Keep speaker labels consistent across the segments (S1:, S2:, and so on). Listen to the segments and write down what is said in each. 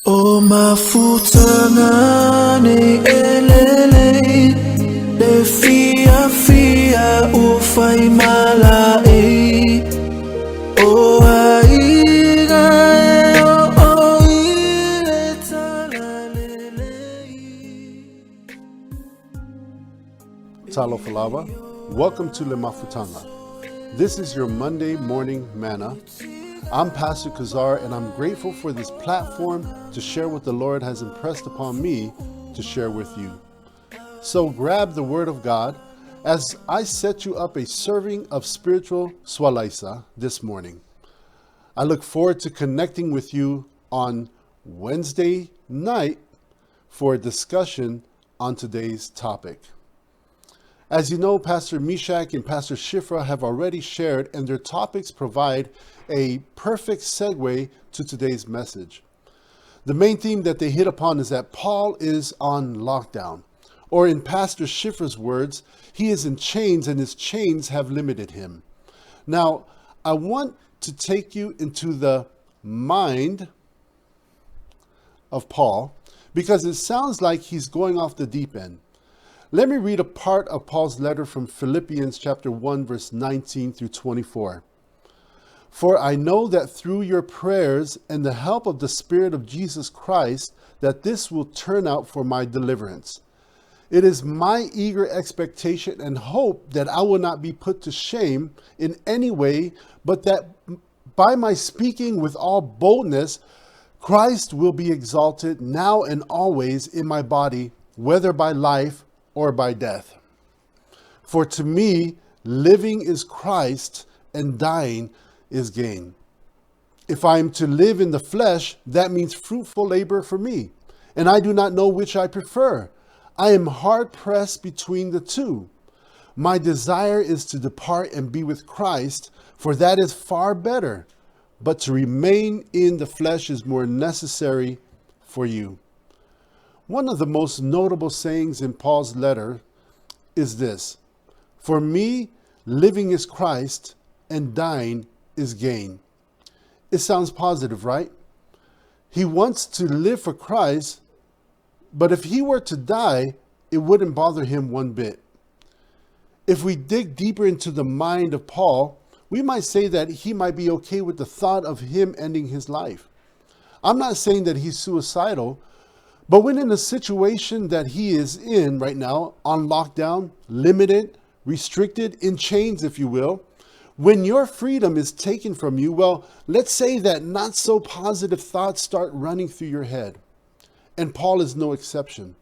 S1: O mafuta ni elele le fia fia ufai malai o aiga o ile talalele.
S2: Talo Falava. Welcome to Le Mafutanga. This is your Monday morning manna. I'm Pastor Kazar, and I'm grateful for this platform to share what the Lord has impressed upon me to share with you. So grab the Word of God as I set you up a serving of spiritual swalaisa this morning. I look forward to connecting with you on Wednesday night for a discussion on today's topic. As you know, Pastor Meshach and Pastor Shifra have already shared, and their topics provide a perfect segue to today's message. The main theme that they hit upon is that Paul is on lockdown, or in Pastor Shifra's words, he is in chains and his chains have limited him. Now, I want to take you into the mind of Paul because it sounds like he's going off the deep end. Let me read a part of Paul's letter from Philippians chapter 1, verse 19 through 24. For I know that through your prayers and the help of the Spirit of Jesus Christ, that this will turn out for my deliverance. It is my eager expectation and hope that I will not be put to shame in any way, but that by my speaking with all boldness, Christ will be exalted now and always in my body, whether by life or by death. For to me, living is Christ and dying is gain. If I am to live in the flesh, that means fruitful labor for me, and I do not know which I prefer. I am hard pressed between the two. My desire is to depart and be with Christ, for that is far better, but to remain in the flesh is more necessary for you. One of the most notable sayings in Paul's letter is this: for me, living is Christ and dying is gain. It sounds positive, right? He wants to live for Christ, but if he were to die, it wouldn't bother him one bit. If we dig deeper into the mind of Paul, we might say that he might be okay with the thought of him ending his life. I'm not saying that he's suicidal, but when in a situation that he is in right now, on lockdown, limited, restricted, in chains, if you will, when your freedom is taken from you, well, let's say that not so positive thoughts start running through your head. And Paul is no exception.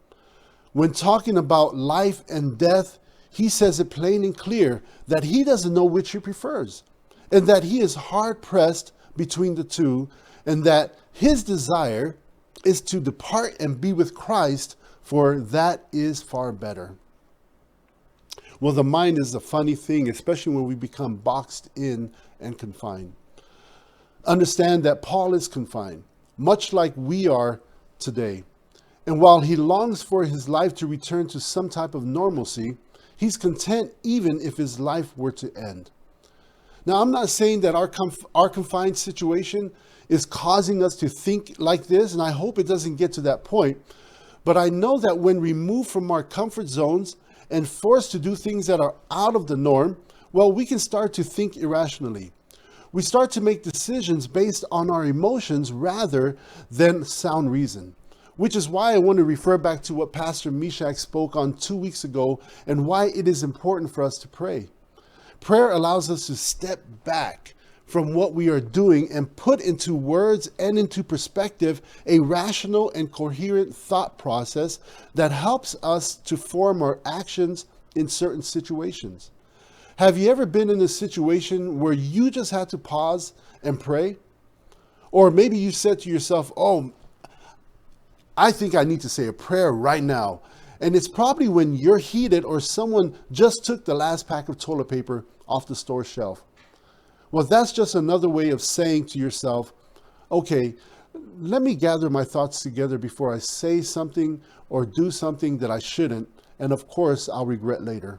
S2: When talking about life and death, he says it plain and clear that he doesn't know which he prefers, and that he is hard pressed between the two, and that his desire is to depart and be with Christ, for that is far better. Well, the mind is a funny thing, especially when we become boxed in and confined. Understand that Paul is confined, much like we are today. And while he longs for his life to return to some type of normalcy, he's content even if his life were to end. Now, I'm not saying that our confined situation is causing us to think like this, and I hope it doesn't get to that point. But I know that when removed from our comfort zones and forced to do things that are out of the norm, well, we can start to think irrationally. We start to make decisions based on our emotions rather than sound reason, which is why I want to refer back to what Pastor Meshach spoke on 2 weeks ago and why it is important for us to pray. Prayer allows us to step back from what we are doing and put into words and into perspective a rational and coherent thought process that helps us to form our actions in certain situations. Have you ever been in a situation where you just had to pause and pray? Or maybe you said to yourself, oh, I think I need to say a prayer right now. And it's probably when you're heated or someone just took the last pack of toilet paper off the store shelf. Well, that's just another way of saying to yourself, okay, let me gather my thoughts together before I say something or do something that I shouldn't, and of course, I'll regret later.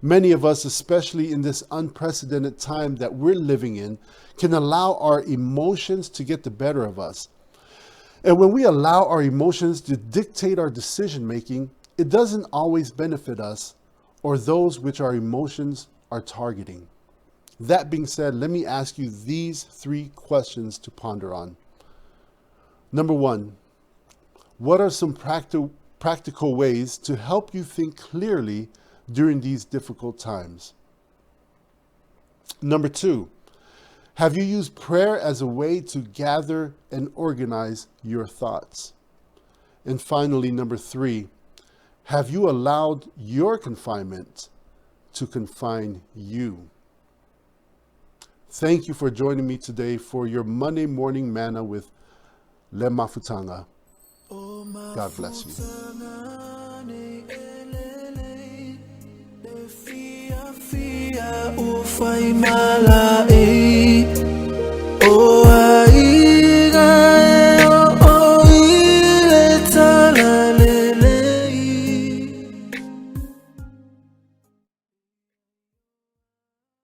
S2: Many of us, especially in this unprecedented time that we're living in, can allow our emotions to get the better of us. And when we allow our emotions to dictate our decision making, it doesn't always benefit us or those which our emotions are targeting. That being said, let me ask you these 3 questions to ponder on. Number 1, what are some practical ways to help you think clearly during these difficult times? Number 2, have you used prayer as a way to gather and organize your thoughts? And finally, number 3, have you allowed your confinement to confine you? Thank you for joining me today for your Monday morning manna with Le Mafutanga. God bless you.
S1: Oh